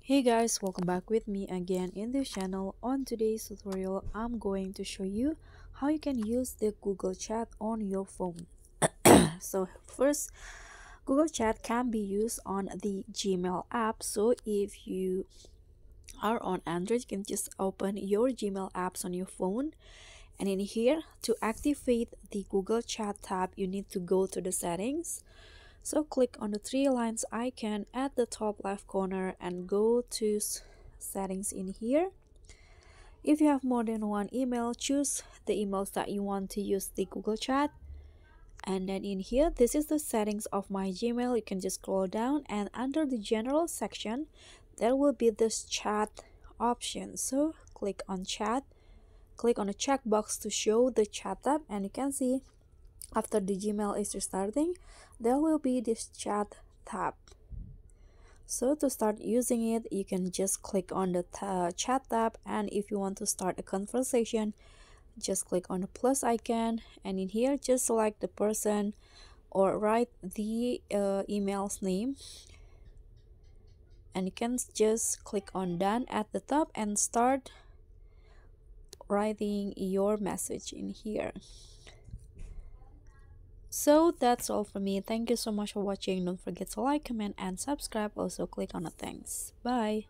Hey guys, welcome back with me again in this channel. On today's tutorial, I'm going to show you how you can use the Google Chat on your phone. So first, Google Chat can be used on the Gmail app. So if you are on Android, you can just open your Gmail apps on your phone. And in here, to activate the Google Chat tab, you need to go to the settings. So click on the three lines icon at the top left corner and go to settings in here. If you have more than one email, choose the emails that you want to use the Google Chat. And then in here, this is the settings of my Gmail. You can just scroll down and under the general section, there will be this chat option. So click on chat, click on the checkbox to show the chat tab, and you can see after the Gmail is restarting, there will be this chat tab. So to start using it, you can just click on the chat tab, and if you want to start a conversation, just click on the plus icon, and in here just select the person or write the email's name, and you can just click on done at the top and start writing your message in here. So that's all for me. Thank you so much for watching. Don't forget to like, comment, and subscribe. Also click on the thanks. Bye.